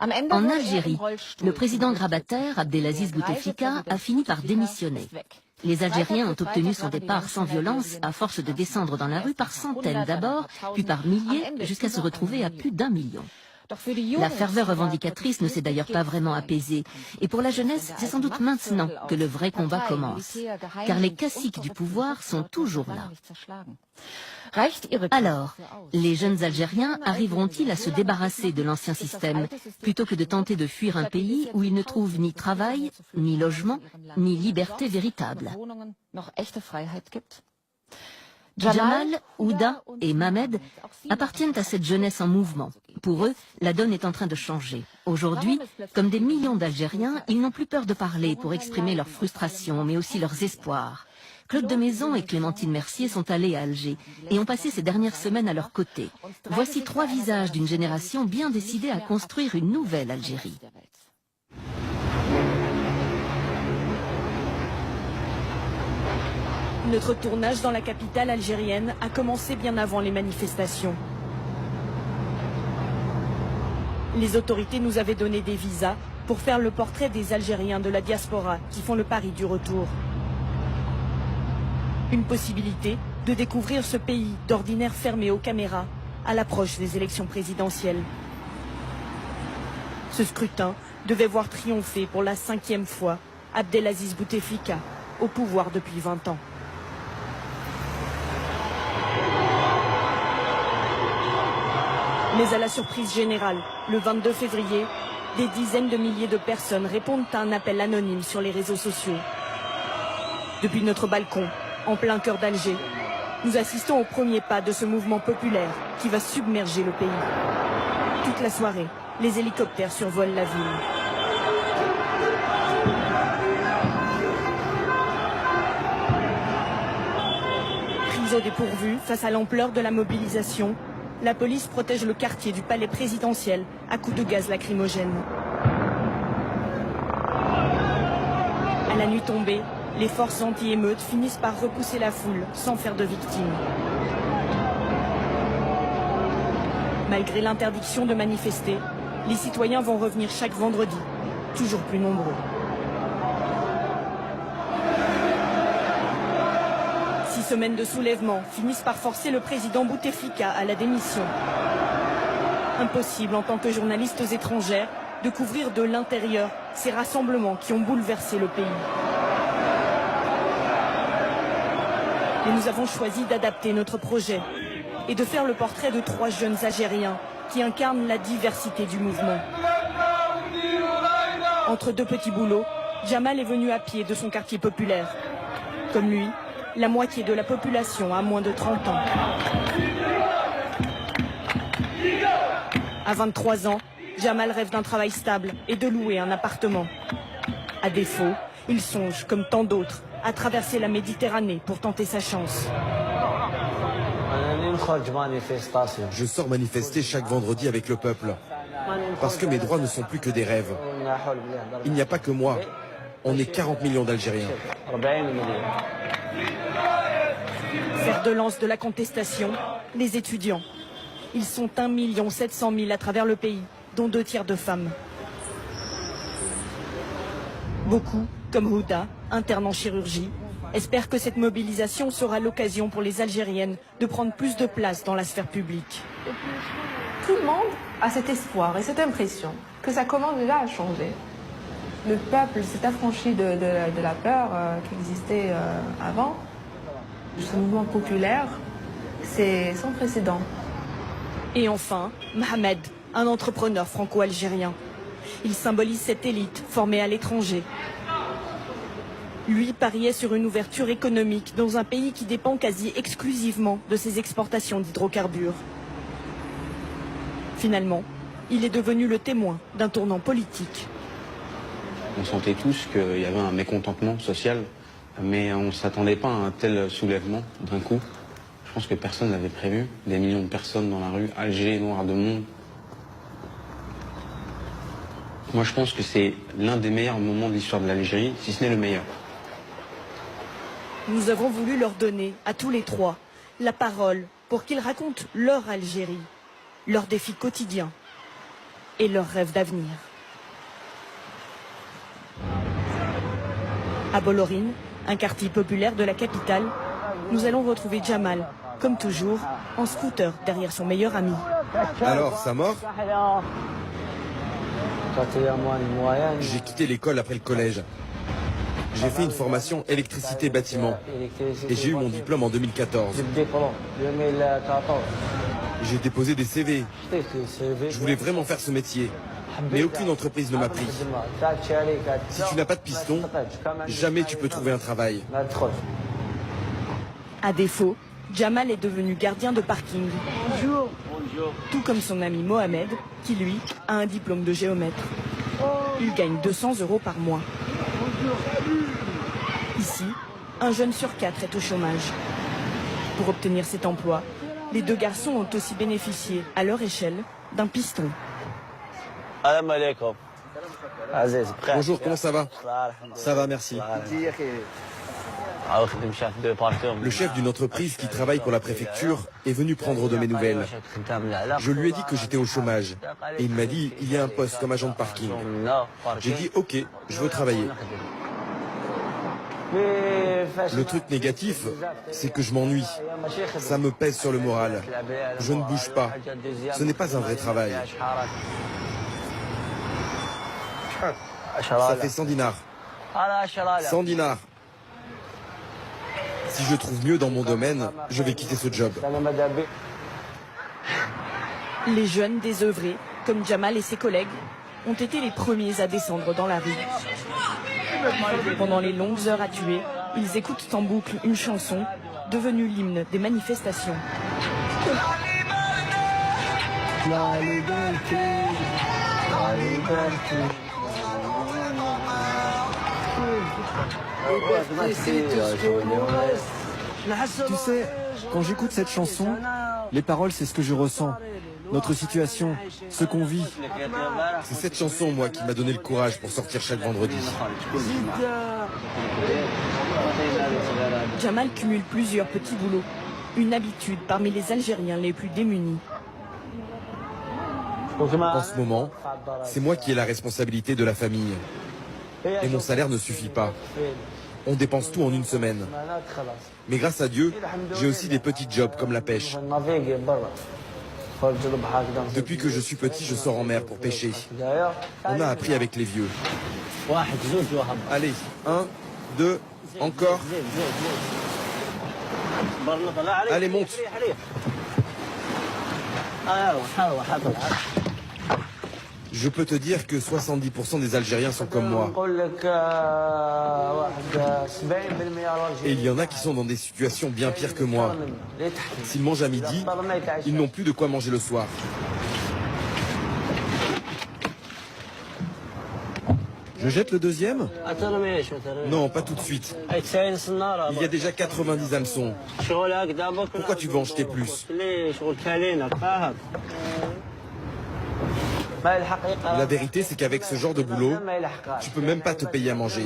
En Algérie, le président grabataire, Abdelaziz Bouteflika, a fini par démissionner. Les Algériens ont obtenu son départ sans violence à force de descendre dans la rue par centaines d'abord, puis par milliers, jusqu'à se retrouver à plus d'1 million. La ferveur revendicatrice ne s'est d'ailleurs pas vraiment apaisée. Et pour la jeunesse, c'est sans doute maintenant que le vrai combat commence. Car les caciques du pouvoir sont toujours là. Alors, les jeunes Algériens arriveront-ils à se débarrasser de l'ancien système, plutôt que de tenter de fuir un pays où ils ne trouvent ni travail, ni logement, ni liberté véritable? Jamal, Houda et Mohamed appartiennent à cette jeunesse en mouvement. Pour eux, la donne est en train de changer. Aujourd'hui, comme des millions d'Algériens, ils n'ont plus peur de parler pour exprimer leurs frustrations, mais aussi leurs espoirs. Claude de Maison et Clémentine Mercier sont allés à Alger et ont passé ces dernières semaines à leur côté. Voici 3 visages d'une génération bien décidée à construire une nouvelle Algérie. Notre tournage dans la capitale algérienne a commencé bien avant les manifestations. Les autorités nous avaient donné des visas pour faire le portrait des Algériens de la diaspora qui font le pari du retour. Une possibilité de découvrir ce pays d'ordinaire fermé aux caméras à l'approche des élections présidentielles. Ce scrutin devait voir triompher pour la 5e fois Abdelaziz Bouteflika, au pouvoir depuis 20 ans. Mais à la surprise générale, le 22 février, des dizaines de milliers de personnes répondent à un appel anonyme sur les réseaux sociaux. Depuis notre balcon, en plein cœur d'Alger, nous assistons au premier pas de ce mouvement populaire qui va submerger le pays. Toute la soirée, les hélicoptères survolent la ville. Prise au dépourvu face à l'ampleur de la mobilisation, la police protège le quartier du palais présidentiel à coups de gaz lacrymogène. À la nuit tombée, les forces anti-émeutes finissent par repousser la foule sans faire de victimes. Malgré l'interdiction de manifester, les citoyens vont revenir chaque vendredi, toujours plus nombreux. 6 semaines de soulèvement finissent par forcer le président Bouteflika à la démission. Impossible en tant que journalistes étrangères de couvrir de l'intérieur ces rassemblements qui ont bouleversé le pays. Mais nous avons choisi d'adapter notre projet et de faire le portrait de 3 jeunes Algériens qui incarnent la diversité du mouvement. Entre 2 petits boulots, Jamal est venu à pied de son quartier populaire. Comme lui, la moitié de la population a moins de 30 ans. À 23 ans, Jamal rêve d'un travail stable et de louer un appartement. À défaut, il songe, comme tant d'autres, à traverser la Méditerranée pour tenter sa chance. Je sors manifester chaque vendredi avec le peuple, parce que mes droits ne sont plus que des rêves. Il n'y a pas que moi, on est 40 millions d'Algériens. Fer de lance de la contestation, les étudiants. Ils sont 1 700 000 à travers le pays, dont 2 tiers de femmes. Beaucoup, comme Houda, interne en chirurgie, espèrent que cette mobilisation sera l'occasion pour les Algériennes de prendre plus de place dans la sphère publique. Tout le monde a cet espoir et cette impression que ça commence déjà à changer. Le peuple s'est affranchi de la peur qui existait avant. Ce mouvement populaire, c'est sans précédent. Et enfin, Mohamed, un entrepreneur franco-algérien. Il symbolise cette élite formée à l'étranger. Lui pariait sur une ouverture économique dans un pays qui dépend quasi exclusivement de ses exportations d'hydrocarbures. Finalement, il est devenu le témoin d'un tournant politique. On sentait tous qu'il y avait un mécontentement social, mais on ne s'attendait pas à un tel soulèvement d'un coup. Je pense que personne n'avait prévu. Des millions de personnes dans la rue, Alger, noir de monde. Moi, je pense que c'est l'un des meilleurs moments de l'histoire de l'Algérie, si ce n'est le meilleur. Nous avons voulu leur donner, à tous les 3, la parole pour qu'ils racontent leur Algérie, leurs défis quotidiens. et leurs rêves d'avenir. À Bolorine, un quartier populaire de la capitale, nous allons retrouver Jamal, comme toujours, en scooter derrière son meilleur ami. Alors, ça mord? J'ai quitté l'école après le collège. J'ai fait une formation électricité-bâtiment et j'ai eu mon diplôme en 2014. J'ai déposé des CV. Je voulais vraiment faire ce métier, mais aucune entreprise ne m'a pris. Si tu n'as pas de piston, jamais tu peux trouver un travail. À défaut, Jamal est devenu gardien de parking. Bonjour. Tout comme son ami Mohamed, qui lui a un diplôme de géomètre. Il gagne 200 € par mois. Ici, un jeune sur 4 est au chômage. Pour obtenir cet emploi, les deux garçons ont aussi bénéficié, à leur échelle, d'un piston. Bonjour, comment ça va? Ça va, merci. Le chef d'une entreprise qui travaille pour la préfecture est venu prendre de mes nouvelles. Je lui ai dit que j'étais au chômage et il m'a dit il y a un poste comme agent de parking. J'ai dit ok, je veux travailler. Le truc négatif, c'est que je m'ennuie. Ça me pèse sur le moral. Je ne bouge pas. Ce n'est pas un vrai travail. Ça fait 100 dinars. 100 dinars. Si je trouve mieux dans mon domaine, je vais quitter ce job. Les jeunes désœuvrés, comme Jamal et ses collègues, ont été les premiers à descendre dans la rue. Pendant les longues heures à tuer, ils écoutent en boucle une chanson devenue l'hymne des manifestations. Tu sais, quand j'écoute cette chanson, les paroles, c'est ce que je ressens. Notre situation, ce qu'on vit. C'est cette chanson, moi, qui m'a donné le courage pour sortir chaque vendredi. Jamal cumule plusieurs petits boulots, une habitude parmi les Algériens les plus démunis. En ce moment, c'est moi qui ai la responsabilité de la famille. Et mon salaire ne suffit pas. On dépense tout en une semaine. Mais grâce à Dieu, j'ai aussi des petits jobs comme la pêche. Depuis que je suis petit, je sors en mer pour pêcher. On a appris avec les vieux. Allez, 1, 2, encore. Allez, monte. Je peux te dire que 70% des Algériens sont comme moi. Et il y en a qui sont dans des situations bien pires que moi. S'ils mangent à midi, ils n'ont plus de quoi manger le soir. Je jette le deuxième? Non, pas tout de suite. Il y a déjà 90 hameçons. Pourquoi tu veux en jeter plus? La vérité, c'est qu'avec ce genre de boulot, tu peux même pas te payer à manger.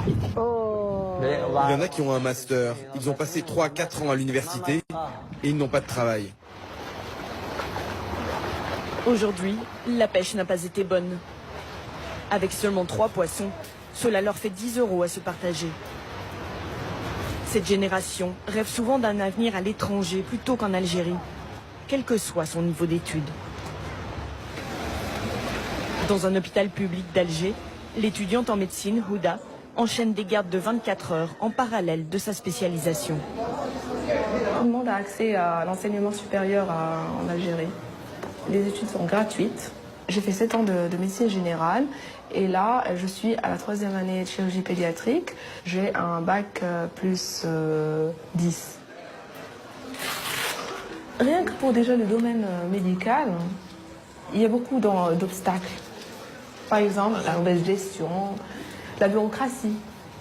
Il y en a qui ont un master, ils ont passé 3 à 4 ans à l'université et ils n'ont pas de travail. Aujourd'hui, la pêche n'a pas été bonne. Avec seulement 3 poissons, cela leur fait 10 € à se partager. Cette génération rêve souvent d'un avenir à l'étranger plutôt qu'en Algérie, quel que soit son niveau d'études. Dans un hôpital public d'Alger, l'étudiante en médecine, Houda, enchaîne des gardes de 24 heures en parallèle de sa spécialisation. Tout le monde a accès à l'enseignement supérieur en Algérie. Les études sont gratuites. J'ai fait 7 ans de médecine générale et là, je suis à la 3e année de chirurgie pédiatrique. J'ai un bac plus 10. Rien que pour déjà le domaine médical, il y a beaucoup d'obstacles. Par exemple, la mauvaise gestion, la bureaucratie.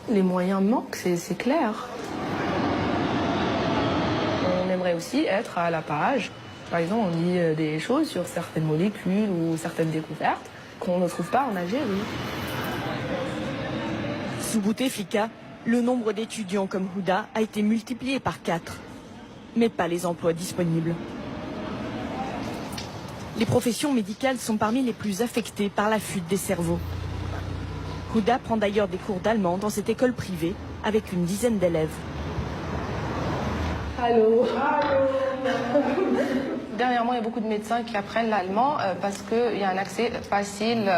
Les moyens manquent, c'est clair. On aimerait aussi être à la page. Par exemple, on dit des choses sur certaines molécules ou certaines découvertes qu'on ne trouve pas en Algérie. Sous Bouteflika, le nombre d'étudiants comme Houda a été multiplié par 4, mais pas les emplois disponibles. Les professions médicales sont parmi les plus affectées par la fuite des cerveaux. Huda prend d'ailleurs des cours d'allemand dans cette école privée avec une dizaine d'élèves. Allô. Dernièrement, il y a beaucoup de médecins qui apprennent l'allemand parce qu'il y a un accès facile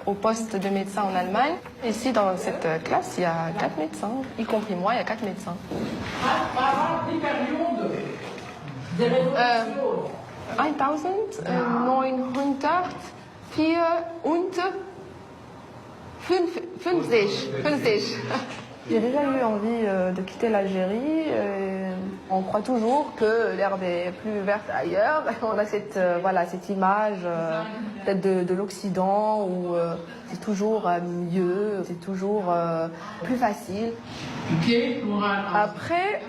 au poste de médecin en Allemagne. Ici, dans cette classe, il y a 4 médecins, y compris moi, il y a 4 médecins. 1954. J'ai déjà eu envie de quitter l'Algérie. On croit toujours que l'herbe est plus verte ailleurs. On a cette image peut-être de l'Occident où c'est toujours mieux, c'est toujours plus facile. Après,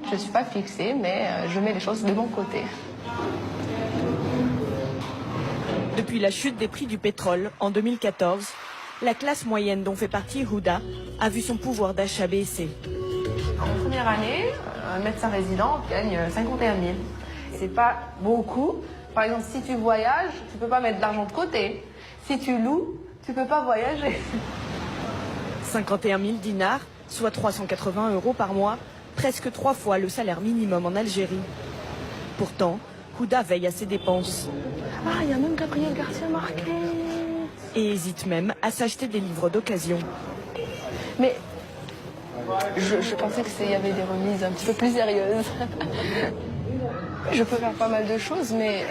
je ne suis pas fixée, mais je mets les choses de mon côté. Depuis la chute des prix du pétrole en 2014, la classe moyenne dont fait partie Huda a vu son pouvoir d'achat baisser. En première année, un médecin résident gagne 51 000. C'est pas beaucoup. Par exemple, si tu voyages, tu peux pas mettre de l'argent de côté. Si tu loues, tu peux pas voyager. 51 000 dinars, soit 380 € par mois, presque 3 fois le salaire minimum en Algérie. Pourtant, Huda veille à ses dépenses. Ah, il y a même Gabriel Garcia Marquez. Et hésite même à s'acheter des livres d'occasion. Mais je pensais qu'il y avait des remises un petit peu plus sérieuses. Je peux faire pas mal de choses, mais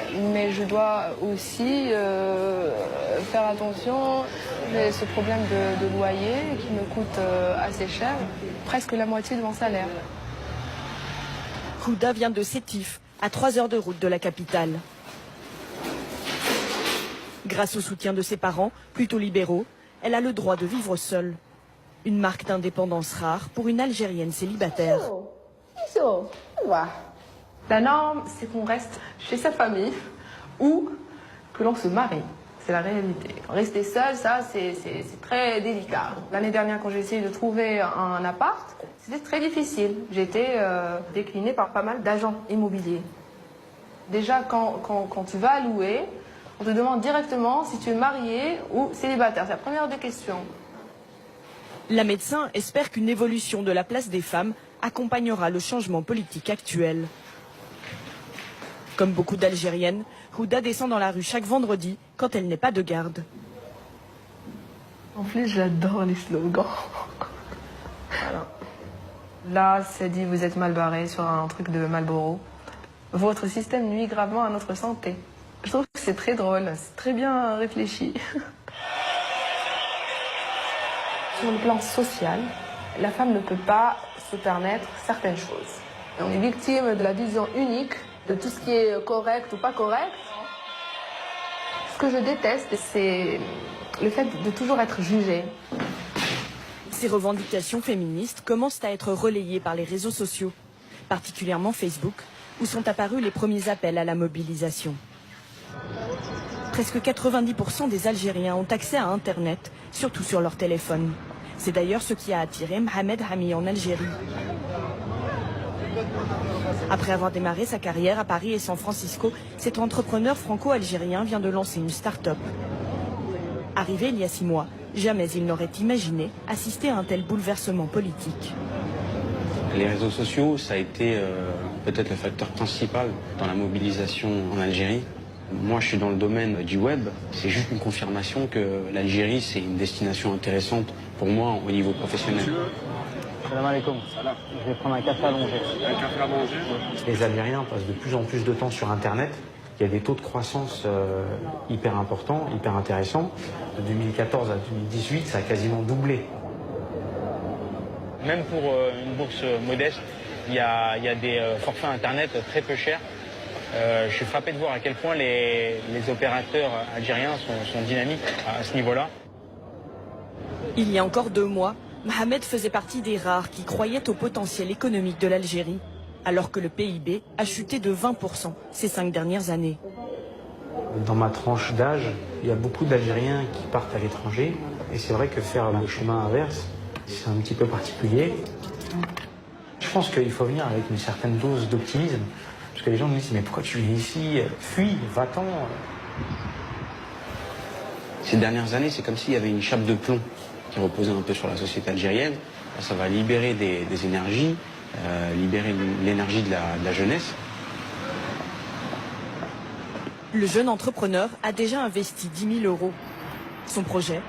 je dois aussi faire attention. J'ai ce problème de loyer qui me coûte assez cher, presque la moitié de mon salaire. Huda vient de Sétif, à 3 heures de route de la capitale. Grâce au soutien de ses parents, plutôt libéraux, elle a le droit de vivre seule. Une marque d'indépendance rare pour une Algérienne célibataire. La norme, c'est qu'on reste chez sa famille ou que l'on se marie. C'est la réalité. Rester seul, ça, c'est très délicat. L'année dernière, quand j'ai essayé de trouver un appart, c'était très difficile. J'ai été déclinée par pas mal d'agents immobiliers. Déjà, quand tu vas louer, on te demande directement si tu es marié ou célibataire. C'est la première des questions. La médecin espère qu'une évolution de la place des femmes accompagnera le changement politique actuel. Comme beaucoup d'Algériennes, Huda descend dans la rue chaque vendredi quand elle n'est pas de garde. En plus, j'adore les slogans. Voilà. Là, c'est dit, vous êtes mal barré sur un truc de Marlboro. Votre système nuit gravement à notre santé. Je trouve que c'est très drôle, c'est très bien réfléchi. Sur le plan social, la femme ne peut pas se permettre certaines choses. On est victime de la vision unique de tout ce qui est correct ou pas correct. Ce que je déteste, c'est le fait de toujours être jugée. Ces revendications féministes commencent à être relayées par les réseaux sociaux, particulièrement Facebook, où sont apparus les premiers appels à la mobilisation. Presque 90% des Algériens ont accès à Internet, surtout sur leur téléphone. C'est d'ailleurs ce qui a attiré Mohamed Hami en Algérie. Après avoir démarré sa carrière à Paris et San Francisco, cet entrepreneur franco-algérien vient de lancer une start-up. Arrivé il y a 6 mois, jamais il n'aurait imaginé assister à un tel bouleversement politique. Les réseaux sociaux, ça a été peut-être le facteur principal dans la mobilisation en Algérie. Moi, je suis dans le domaine du web. C'est juste une confirmation que l'Algérie, c'est une destination intéressante pour moi au niveau professionnel. Salam alaikum. Je vais prendre un café allongé. Un café allongé. Les Algériens passent de plus en plus de temps sur Internet. Il y a des taux de croissance hyper importants, hyper intéressants. De 2014 à 2018, ça a quasiment doublé. Même pour une bourse modeste, il y a des forfaits Internet très peu chers. Je suis frappé de voir à quel point les opérateurs algériens sont dynamiques à ce niveau-là. Il y a encore 2 mois, Mohamed faisait partie des rares qui croyaient au potentiel économique de l'Algérie, alors que le PIB a chuté de 20% ces 5 dernières années. Dans ma tranche d'âge, il y a beaucoup d'Algériens qui partent à l'étranger. Et c'est vrai que faire le chemin inverse, c'est un petit peu particulier. Je pense qu'il faut venir avec une certaine dose d'optimisme. Parce que les gens me disent, mais pourquoi tu es ici? Fuis, va-t'en. Ces dernières années, c'est comme s'il y avait une chape de plomb qui reposait un peu sur la société algérienne. Ça va libérer des énergies, libérer l'énergie de la jeunesse. Le jeune entrepreneur a déjà investi 10 000 €. Son projet,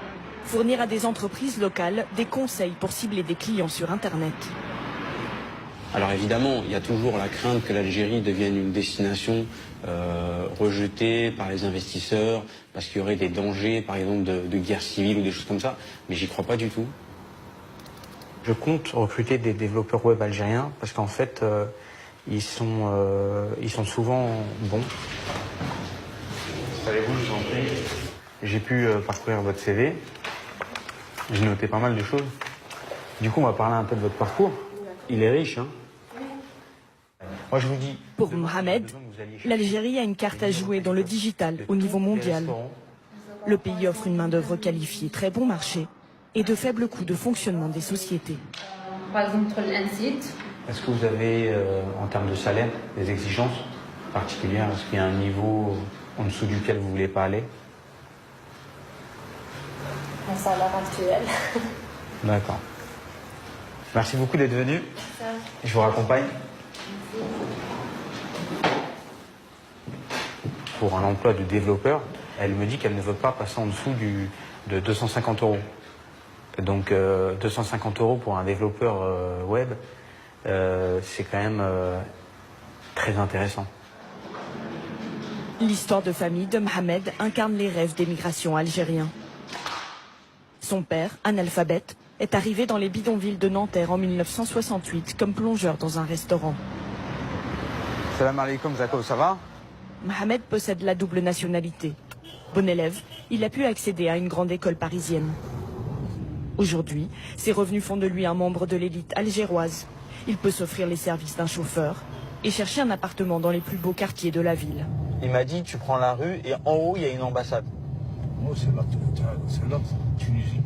fournir à des entreprises locales des conseils pour cibler des clients sur Internet. Alors évidemment, il y a toujours la crainte que l'Algérie devienne une destination rejetée par les investisseurs, parce qu'il y aurait des dangers, par exemple, de guerre civile ou des choses comme ça, mais j'y crois pas du tout. Je compte recruter des développeurs web algériens, parce qu'en fait, ils sont souvent bons. Savez-vous, je vous en prie. J'ai pu parcourir votre CV, j'ai noté pas mal de choses. Du coup, on va parler un peu de votre parcours. Il est riche, hein. Moi, je vous dis... Pour Mohamed, l'Algérie a une carte à jouer dans le digital au niveau mondial. Le pays offre une main-d'œuvre qualifiée, très bon marché et de faibles coûts de fonctionnement des sociétés. Par exemple, l'Insite. Est-ce que vous avez, en termes de salaire, des exigences particulières? Est-ce qu'il y a un niveau en dessous duquel vous ne voulez pas aller? Un salaire actuel. D'accord. Merci beaucoup d'être venu. Je vous raccompagne. Pour un emploi de développeur, elle me dit qu'elle ne veut pas passer en dessous de 250 €. Donc 250 € pour un développeur web, c'est quand même très intéressant. L'histoire de famille de Mohamed incarne les rêves d'émigration algériens. Son père, analphabète, est arrivé dans les bidonvilles de Nanterre en 1968 comme plongeur dans un restaurant. Salam alaikum, Zako, ça va? Mohamed possède la double nationalité. Bon élève, il a pu accéder à une grande école parisienne. Aujourd'hui, ses revenus font de lui un membre de l'élite algéroise. Il peut s'offrir les services d'un chauffeur et chercher un appartement dans les plus beaux quartiers de la ville. Il m'a dit, tu prends la rue et en haut, il y a une ambassade. Oh, c'est là, Tunisie.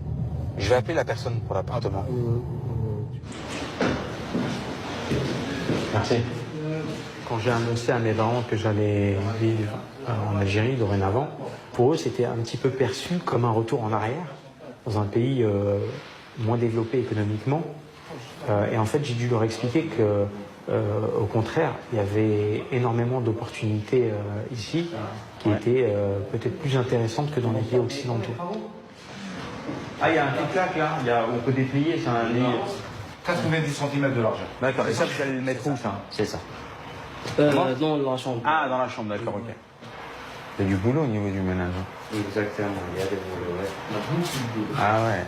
Je vais appeler la personne pour l'appartement. Merci. Quand j'ai annoncé à mes parents que j'allais vivre en Algérie dorénavant, pour eux, c'était un petit peu perçu comme un retour en arrière, dans un pays moins développé économiquement. Et en fait, j'ai dû leur expliquer que, au contraire, il y avait énormément d'opportunités ici qui étaient peut-être plus intéressantes que dans les pays occidentaux. Ah, il y a un petit claque là, on peut déplier, c'est un lit. 90 cm de largeur. D'accord, et ça, vous allez le mettre où, ça? C'est ça. Dans la chambre. Ah, dans la chambre, d'accord, ok. Il y a du boulot au niveau du ménage. Exactement, il y a des boulots, ouais. Ah ouais.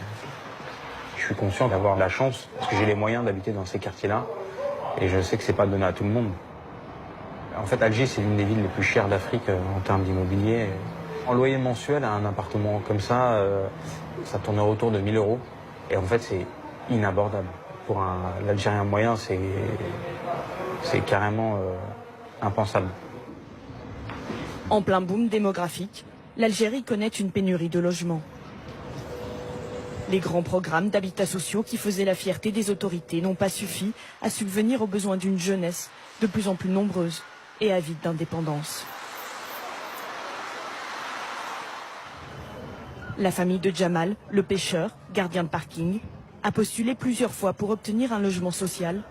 Je suis conscient d'avoir de la chance, parce que j'ai les moyens d'habiter dans ces quartiers-là, et je sais que c'est pas donné à tout le monde. En fait, Alger, c'est l'une des villes les plus chères d'Afrique en termes d'immobilier. En loyer mensuel, un appartement comme ça, ça tourne autour de 1 000 €. Et en fait, c'est inabordable. Pour l'Algérien moyen, c'est carrément impensable. En plein boom démographique, l'Algérie connaît une pénurie de logements. Les grands programmes d'habitat sociaux qui faisaient la fierté des autorités n'ont pas suffi à subvenir aux besoins d'une jeunesse de plus en plus nombreuse et avide d'indépendance. La famille de Jamal, le pêcheur, gardien de parking, a postulé plusieurs fois pour obtenir un logement social,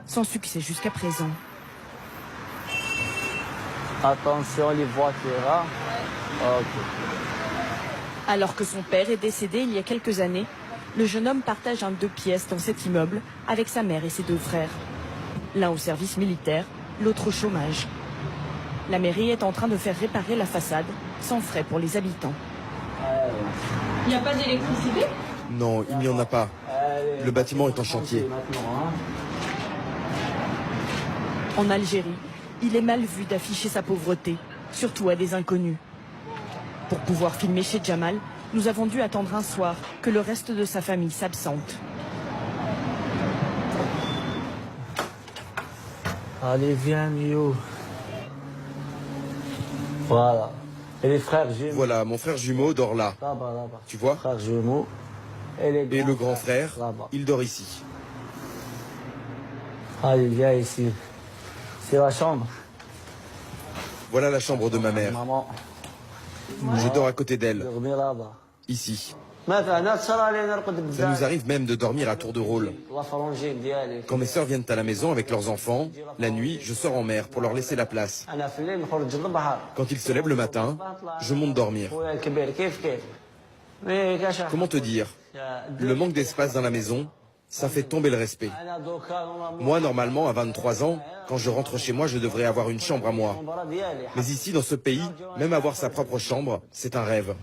sans succès jusqu'à présent. Attention les voitures, hein. Ok. Alors que son père est décédé il y a quelques années, le jeune homme partage un 2 pièces dans cet immeuble avec sa mère et ses 2 frères. L'un au service militaire, l'autre au chômage. La mairie est en train de faire réparer la façade, sans frais pour les habitants. Il n'y a pas d'électricité? Non, il n'y en a pas. Le bâtiment est en chantier. En Algérie, il est mal vu d'afficher sa pauvreté, surtout à des inconnus. Pour pouvoir filmer chez Jamal, nous avons dû attendre un soir que le reste de sa famille s'absente. Allez, viens, Mio. Voilà. Et les frères jumeaux. Voilà, mon frère jumeau dort là. Là-bas, là-bas. Tu vois? Frères jumeaux. Et le grand frère, là-bas. il dort ici. Allez, viens ici. C'est la chambre. Voilà la chambre de ma mère. Je dors à côté d'elle, ici. Ça nous arrive même de dormir à tour de rôle. Quand mes sœurs viennent à la maison avec leurs enfants, la nuit, je sors en mer pour leur laisser la place. Quand ils se lèvent le matin, je monte dormir. Comment te dire? Le manque d'espace dans la maison, ça fait tomber le respect. Moi, normalement, à 23 ans, quand je rentre chez moi, je devrais avoir une chambre à moi. Mais ici, dans ce pays, même avoir sa propre chambre, c'est un rêve.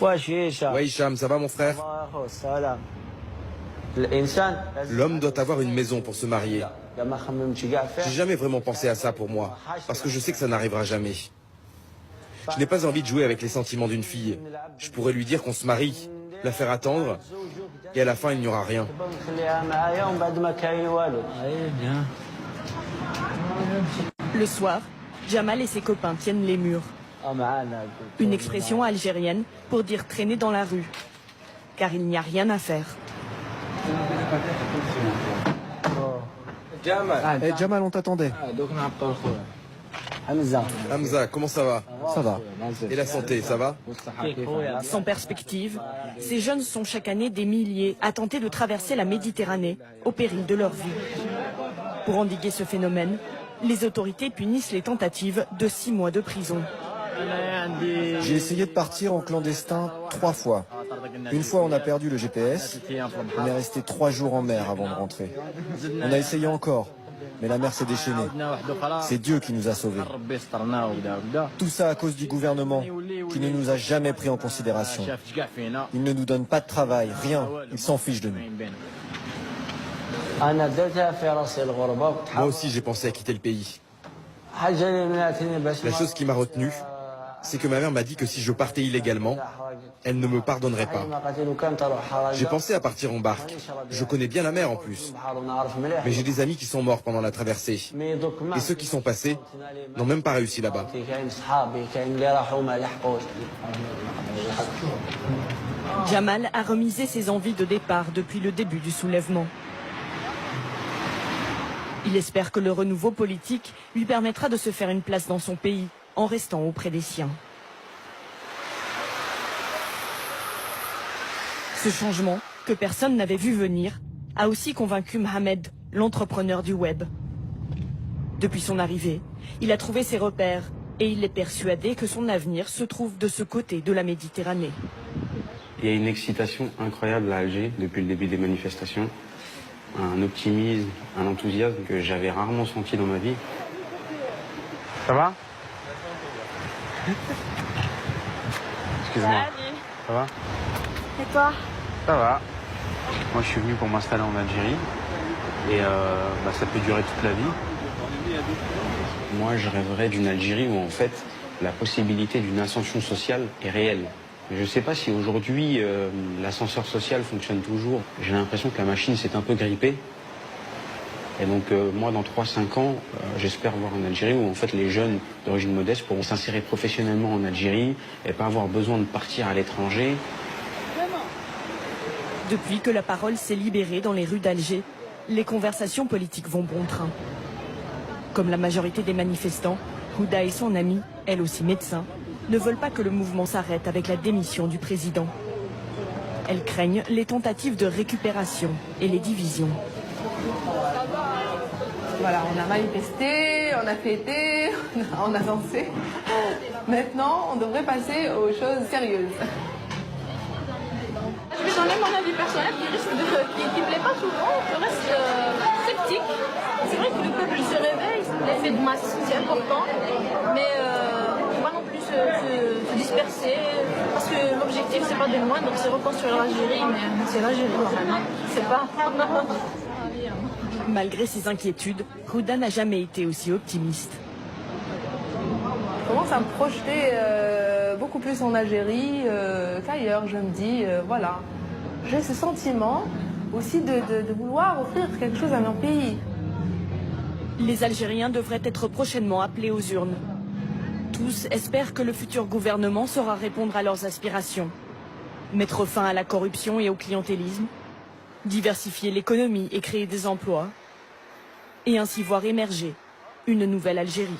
Ouais, Hicham, ça va mon frère? L'homme doit avoir une maison pour se marier. J'ai jamais vraiment pensé à ça pour moi, parce que je sais que ça n'arrivera jamais. Je n'ai pas envie de jouer avec les sentiments d'une fille. Je pourrais lui dire qu'on se marie, la faire attendre, et à la fin, il n'y aura rien. Le soir, Jamal et ses copains tiennent les murs. Une expression algérienne pour dire traîner dans la rue, car il n'y a rien à faire. Hey, Jamal, on t'attendait. Hamza, comment ça va? Ça va. Et la santé, ça va? Sans perspective, ces jeunes sont chaque année des milliers à tenter de traverser la Méditerranée au péril de leur vie. Pour endiguer ce phénomène, les autorités punissent les tentatives de 6 mois de prison. J'ai essayé de partir en clandestin 3 fois. Une fois, on a perdu le GPS. On est resté 3 jours en mer avant de rentrer. On a essayé encore, mais la mer s'est déchaînée. C'est Dieu qui nous a sauvés. Tout ça à cause du gouvernement, qui ne nous a jamais pris en considération. Il ne nous donne pas de travail, rien. Il s'en fiche de nous. Moi aussi, j'ai pensé à quitter le pays. La chose qui m'a retenu, c'est que ma mère m'a dit que si je partais illégalement, elle ne me pardonnerait pas. J'ai pensé à partir en barque. Je connais bien la mer en plus. Mais j'ai des amis qui sont morts pendant la traversée. Et ceux qui sont passés n'ont même pas réussi là-bas. Jamal a remisé ses envies de départ depuis le début du soulèvement. Il espère que le renouveau politique lui permettra de se faire une place dans son pays, en restant auprès des siens. Ce changement, que personne n'avait vu venir, a aussi convaincu Mohamed, l'entrepreneur du web. Depuis son arrivée, il a trouvé ses repères et il est persuadé que son avenir se trouve de ce côté de la Méditerranée. Il y a une excitation incroyable à Alger depuis le début des manifestations. Un optimisme, un enthousiasme que j'avais rarement senti dans ma vie. Ça va? Excuse-moi. Ça va? Et toi? Ça va. Moi, je suis venu pour m'installer en Algérie. Et ça peut durer toute la vie. Moi, je rêverais d'une Algérie où, en fait, la possibilité d'une ascension sociale est réelle. Je ne sais pas si aujourd'hui, l'ascenseur social fonctionne toujours. J'ai l'impression que la machine s'est un peu grippée. Et donc, moi, dans 3-5 ans, j'espère voir une Algérie où, en fait, les jeunes d'origine modeste pourront s'insérer professionnellement en Algérie et pas avoir besoin de partir à l'étranger. Depuis que la parole s'est libérée dans les rues d'Alger, les conversations politiques vont bon train. Comme la majorité des manifestants, Houda et son amie, elle aussi médecin, ne veulent pas que le mouvement s'arrête avec la démission du président. Elles craignent les tentatives de récupération et les divisions. Voilà, on a manifesté, on a fêté, on a dansé. Maintenant, on devrait passer aux choses sérieuses. Je vais donner mon avis personnel qui ne plaît pas souvent, je reste sceptique. C'est vrai que le peuple se réveille, l'effet de masse c'est important, mais pas non plus se disperser, parce que l'objectif c'est pas de loin, donc c'est reconstruire l'Algérie, mais c'est l'Algérie quand même, c'est pas... Malgré ses inquiétudes, Houda n'a jamais été aussi optimiste. Je commence à me projeter beaucoup plus en Algérie qu'ailleurs. Je me dis, voilà, j'ai ce sentiment aussi de vouloir offrir quelque chose à mon pays. Les Algériens devraient être prochainement appelés aux urnes. Tous espèrent que le futur gouvernement saura répondre à leurs aspirations. Mettre fin à la corruption et au clientélisme, diversifier l'économie et créer des emplois, et ainsi voir émerger une nouvelle Algérie.